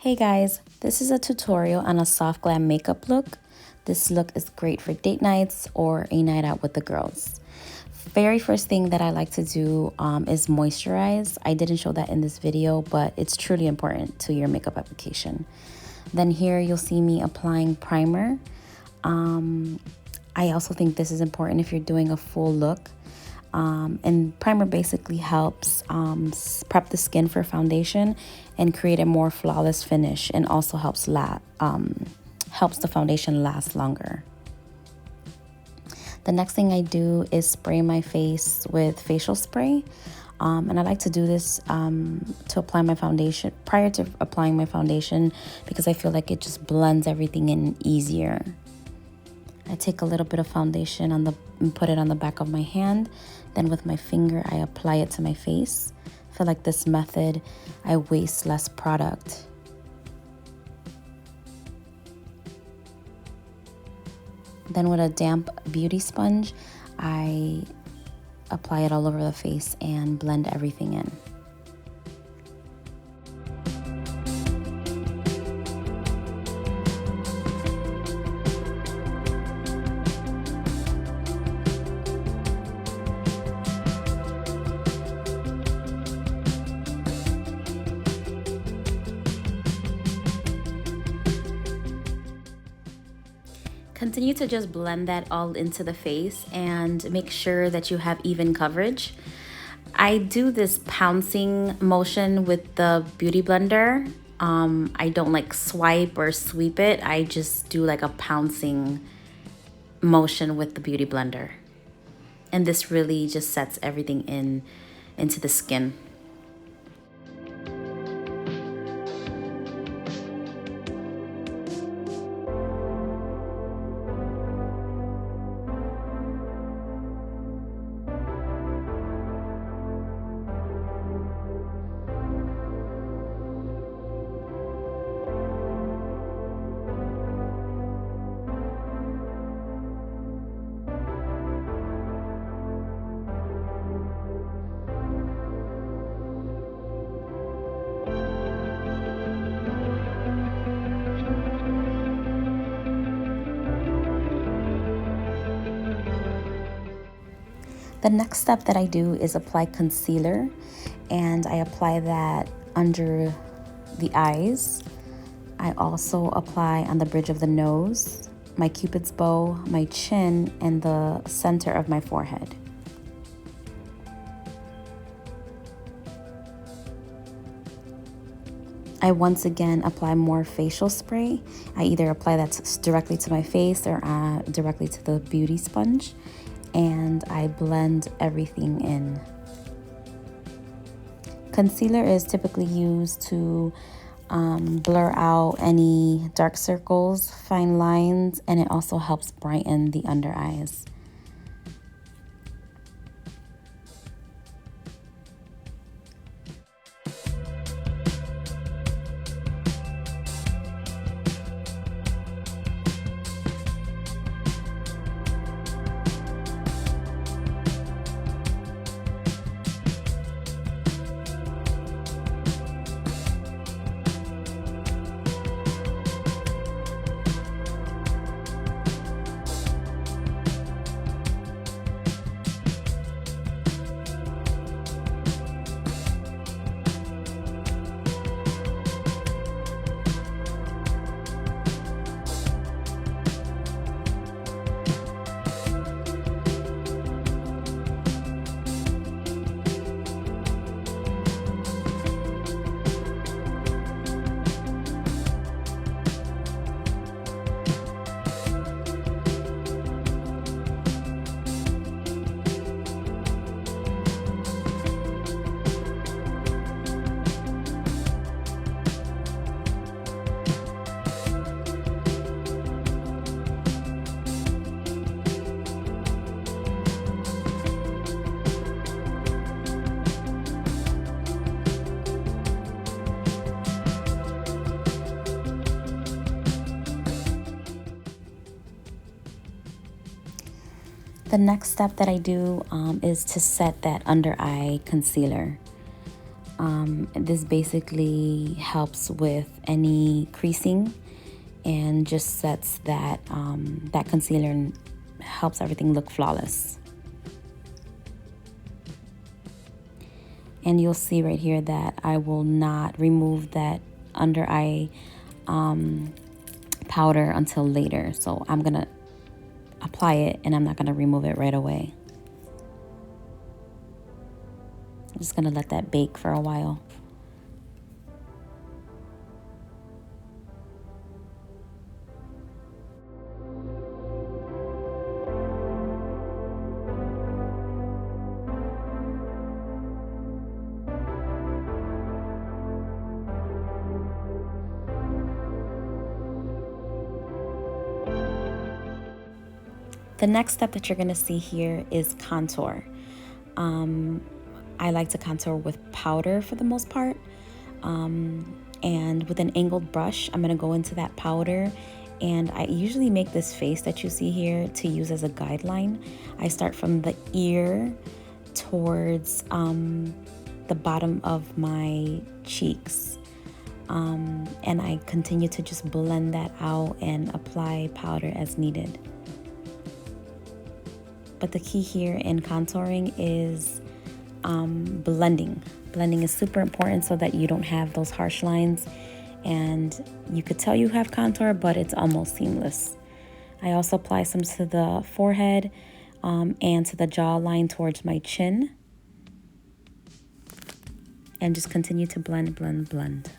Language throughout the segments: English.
Hey guys, this is a tutorial on a soft glam makeup look. This look is great for date nights or a night out with the girls. Very first thing that I like to do is moisturize. I didn't show that in this video, but it's truly important to your makeup application. Then here you'll see me applying primer. I also think this is important if you're doing a full look. And primer basically helps prep the skin for foundation and create a more flawless finish, and also helps the foundation last longer. The next thing I do is spray my face with facial spray, and I like to do this to apply my foundation prior to applying my foundation because I feel like it just blends everything in easier. I take a little bit of foundation and put it on the back of my hand. Then with my finger, I apply it to my face. I feel like this method, I waste less product. Then with a damp beauty sponge, I apply it all over the face and blend everything in. Continue to just blend that all into the face and make sure that you have even coverage. I do this pouncing motion with the beauty blender. I don't like swipe or sweep it. I just do like a pouncing motion with the beauty blender. And this really just sets everything into the skin. The next step that I do is apply concealer, and I apply that under the eyes. I also apply on the bridge of the nose, my cupid's bow, my chin, and the center of my forehead. I once again apply more facial spray. I either apply that directly to my face or directly to the beauty sponge, and I blend everything in. Concealer is typically used to blur out any dark circles, fine lines, and it also helps brighten the under eyes. The next step that I do is to set that under eye concealer. This basically helps with any creasing and just sets that, that concealer and helps everything look flawless. And you'll see right here that I will not remove that under eye powder until later. So I'm gonna apply it and I'm not gonna remove it right away. I'm just gonna let that bake for a while. The next step that you're gonna see here is contour. I like to contour with powder for the most part. And with an angled brush, I'm gonna go into that powder, and I usually make this face that you see here to use as a guideline. I start from the ear towards the bottom of my cheeks. And I continue to just blend that out and apply powder as needed. But the key here in contouring is blending. Blending is super important so that you don't have those harsh lines, and you could tell you have contour, but it's almost seamless. I also apply some to the forehead and to the jawline towards my chin, and just continue to blend, blend, blend.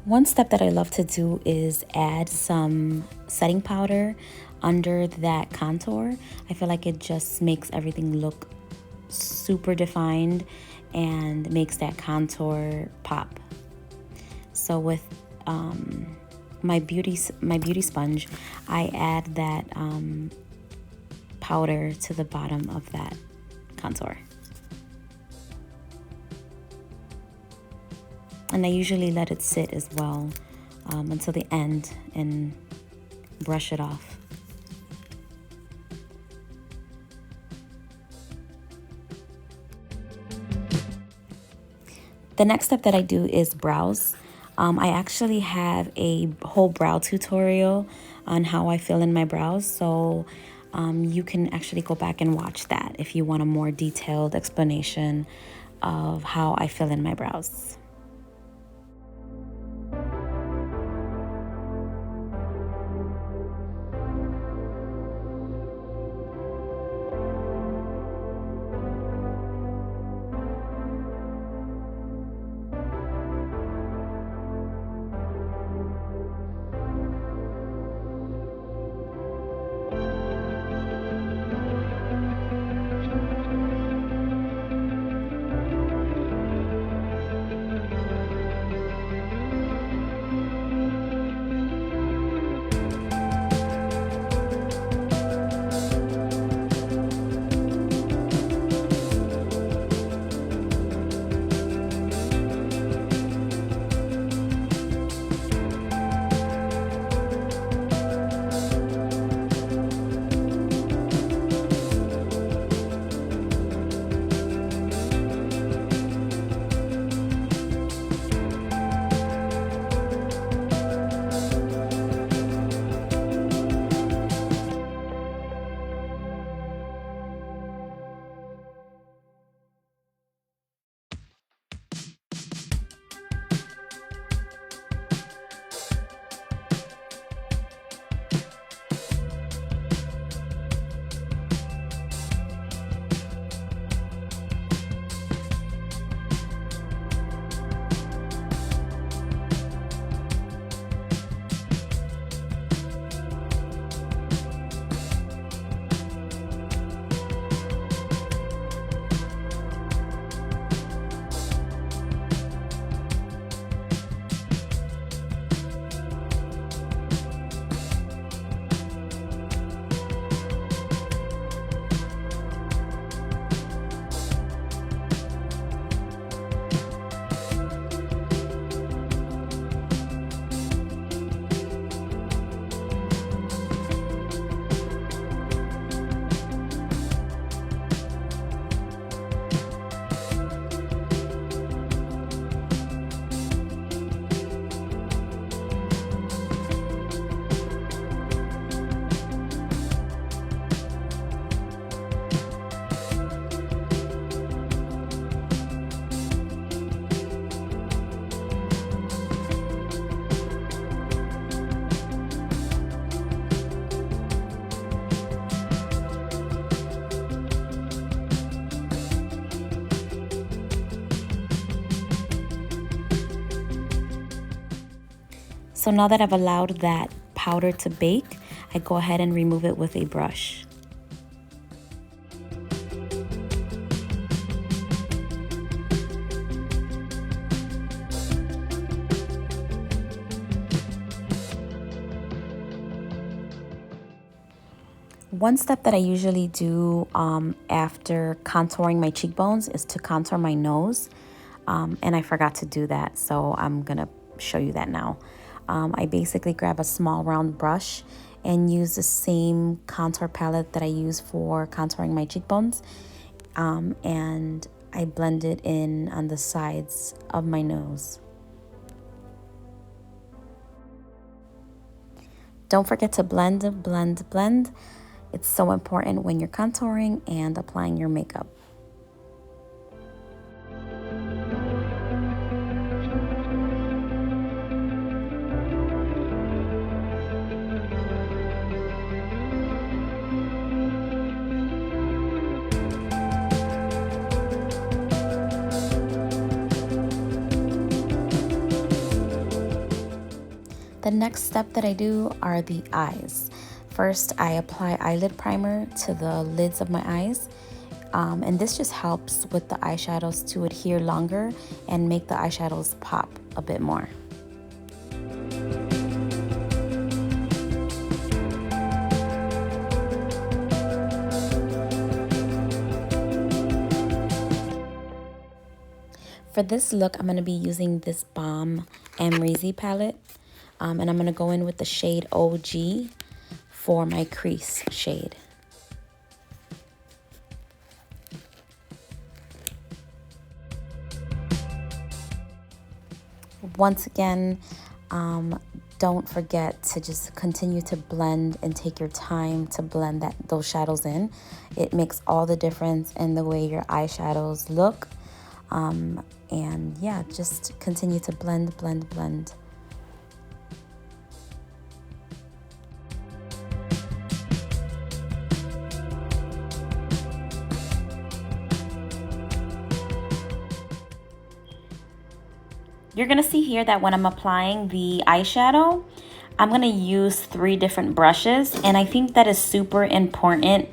One step that I love to do is add some setting powder under that contour. I feel like it just makes everything look super defined and makes that contour pop. So with my beauty sponge, I add that powder to the bottom of that contour. And I usually let it sit as well until the end and brush it off. The next step that I do is brows. I actually have a whole brow tutorial on how I fill in my brows, so you can actually go back and watch that if you want a more detailed explanation of how I fill in my brows. So now that I've allowed that powder to bake, I go ahead and remove it with a brush. One step that I usually do after contouring my cheekbones is to contour my nose. And I forgot to do that, so I'm gonna show you that now. I basically grab a small round brush and use the same contour palette that I use for contouring my cheekbones. And I blend it in on the sides of my nose. Don't forget to blend, blend, blend. It's so important when you're contouring and applying your makeup. The next step that I do are the eyes. First, I apply eyelid primer to the lids of my eyes. And this just helps with the eyeshadows to adhere longer and make the eyeshadows pop a bit more. For this look, I'm going to be using this Balm Amrezy palette. And I'm going to go in with the shade OG for my crease shade. Once again, don't forget to just continue to blend and take your time to blend those shadows in. It makes all the difference in the way your eyeshadows look. And yeah, just continue to blend, blend, blend. You're gonna see here that when I'm applying the eyeshadow, I'm gonna use 3 different brushes, and I think that is super important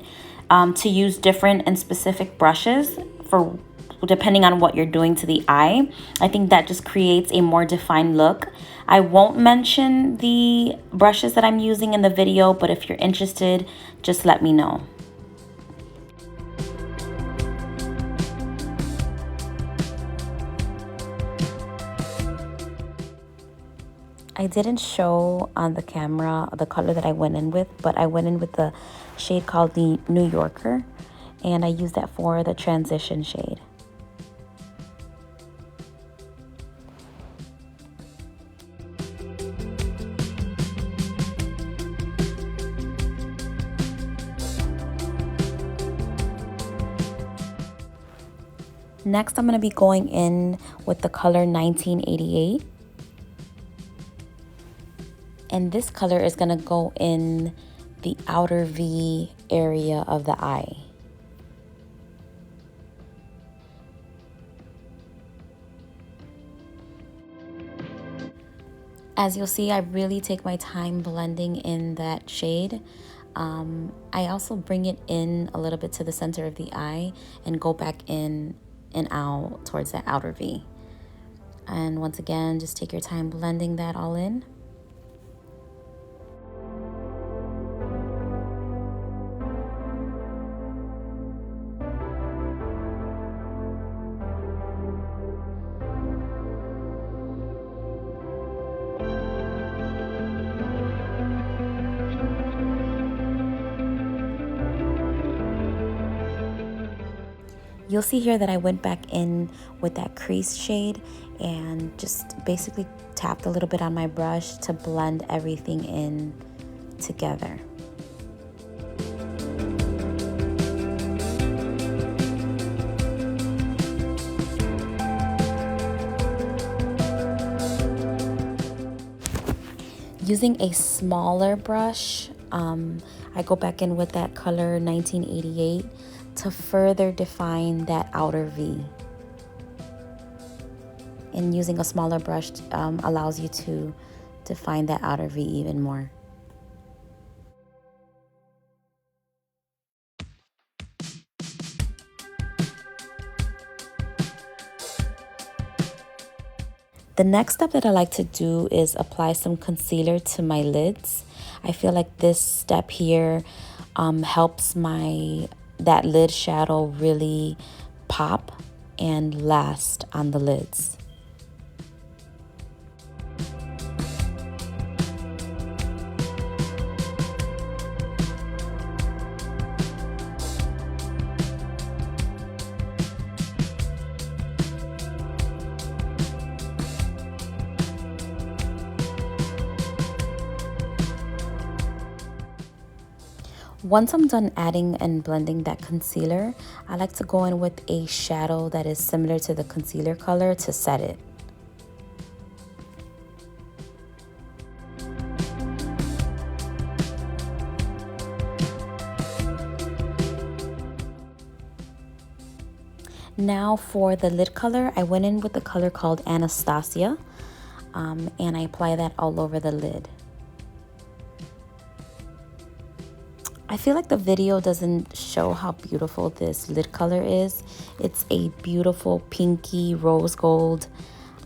to use different and specific brushes for depending on what you're doing to the eye. I think that just creates a more defined look. I won't mention the brushes that I'm using in the video, but if you're interested, just let me know. I didn't show on the camera the color that I went in with, but I went in with the shade called the New Yorker, and I used that for the transition shade. Next, I'm going to be going in with the color 1988. And this color is going to go in the outer V area of the eye. As you'll see, I really take my time blending in that shade. I also bring it in a little bit to the center of the eye and go back in and out towards that outer V. And once again, just take your time blending that all in. You'll see here that I went back in with that crease shade and just basically tapped a little bit on my brush to blend everything in together. Using a smaller brush, I go back in with that color 1988 to further define that outer V. And using a smaller brush allows you to define that outer V even more. The next step that I like to do is apply some concealer to my lids. I feel like this step here helps that lid shadow really pop and last on the lids. Once I'm done adding and blending that concealer, I like to go in with a shadow that is similar to the concealer color to set it. Now for the lid color, I went in with the color called Anastasia, and I apply that all over the lid. I feel like the video doesn't show how beautiful this lid color is. It's a beautiful pinky rose gold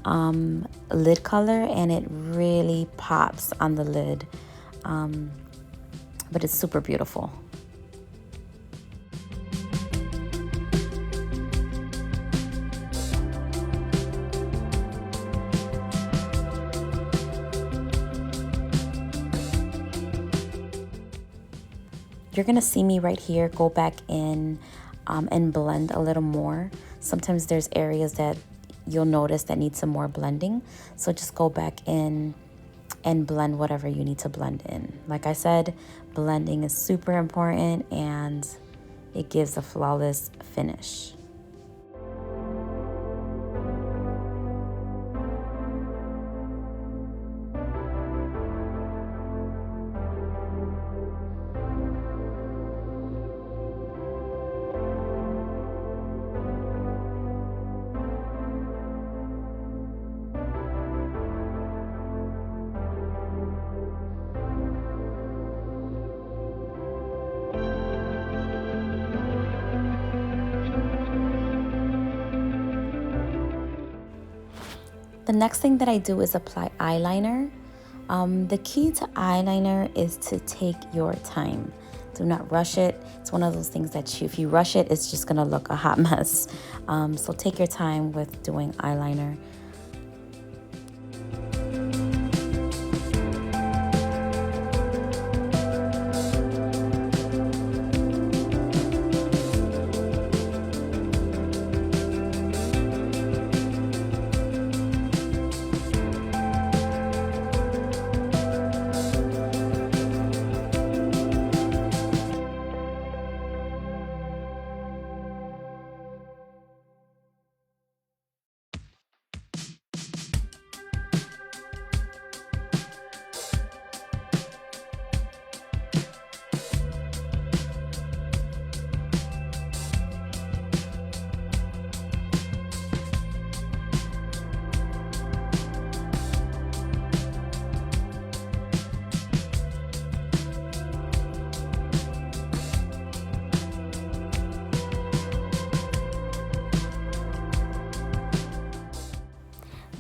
lid color, and it really pops on the lid, but it's super beautiful. You're gonna see me right here go back in and blend a little more. Sometimes there's areas that you'll notice that need some more blending. So just go back in and blend whatever you need to blend in. Like I said, blending is super important and it gives a flawless finish. The next thing that I do is apply eyeliner. The key to eyeliner is to take your time. Do not rush it. It's one of those things that if you rush it, it's just gonna look a hot mess. So take your time with doing eyeliner.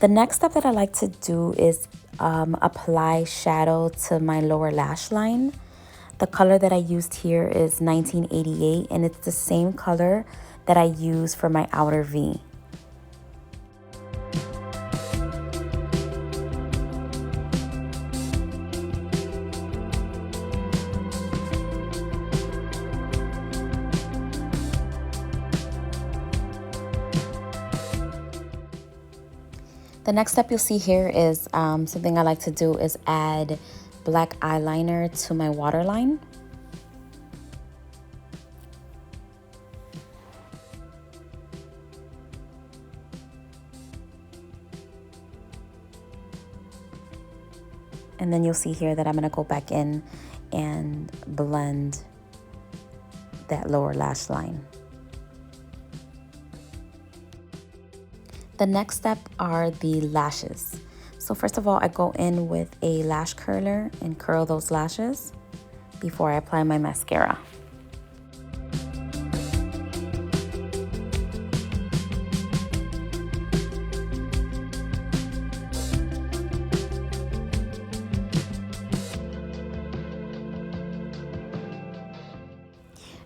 The next step that I like to do is apply shadow to my lower lash line. The color that I used here is 1988, and it's the same color that I use for my outer V. The next step you'll see here is something I like to do is add black eyeliner to my waterline. And then you'll see here that I'm gonna go back in and blend that lower lash line. The next step are the lashes. So first of all, I go in with a lash curler and curl those lashes before I apply my mascara.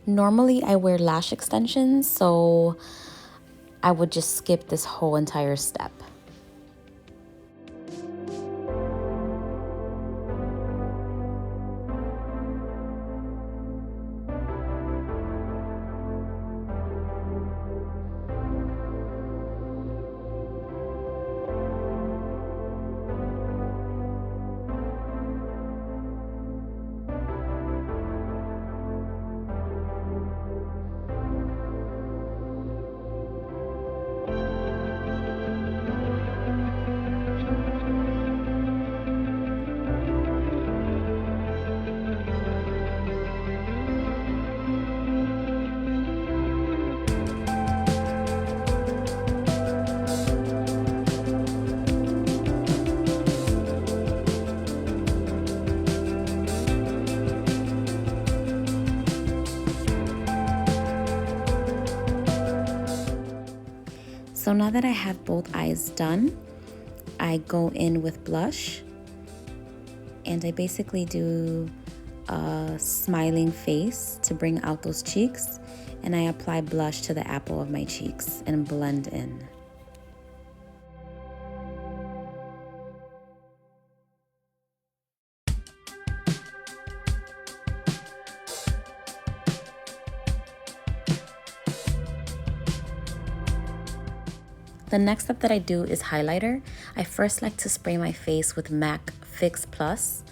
Normally I wear lash extensions, so I would just skip this whole entire step. So now that I have both eyes done, I go in with blush and I basically do a smiling face to bring out those cheeks, and I apply blush to the apple of my cheeks and blend in. The next step that I do is highlighter. I first like to spray my face with MAC Fix Plus,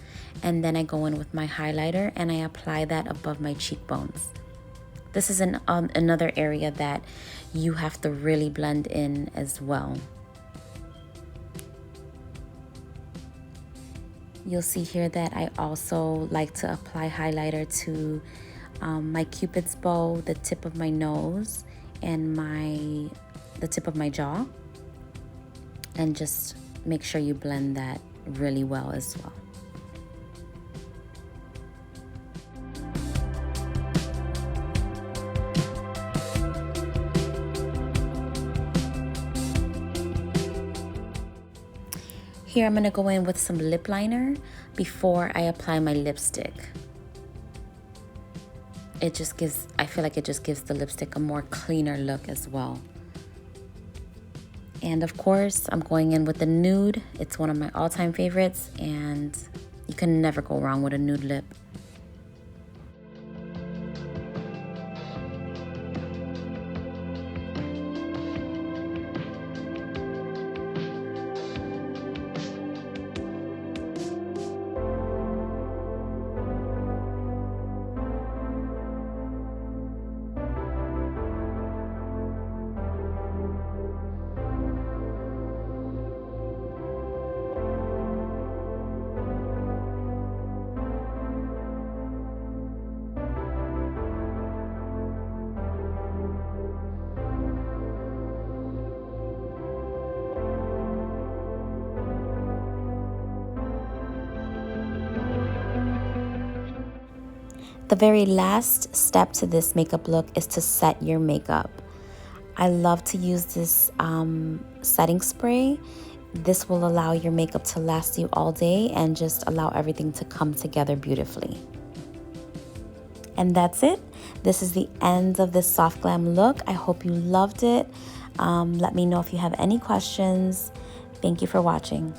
and then I go in with my highlighter and I apply that above my cheekbones. This is another area that you have to really blend in as well. You'll see here that I also like to apply highlighter to my Cupid's bow, the tip of my nose, and the tip of my jaw, and just make sure you blend that really well as well. Here I'm gonna go in with some lip liner before I apply my lipstick. I feel like it just gives the lipstick a more cleaner look as well. And of course, I'm going in with the nude. It's one of my all-time favorites, and you can never go wrong with a nude lip. The very last step to this makeup look is to set your makeup. I love to use this setting spray. This will allow your makeup to last you all day and just allow everything to come together beautifully. And that's it. This is the end of this soft glam look. I hope you loved it. Let me know if you have any questions. Thank you for watching.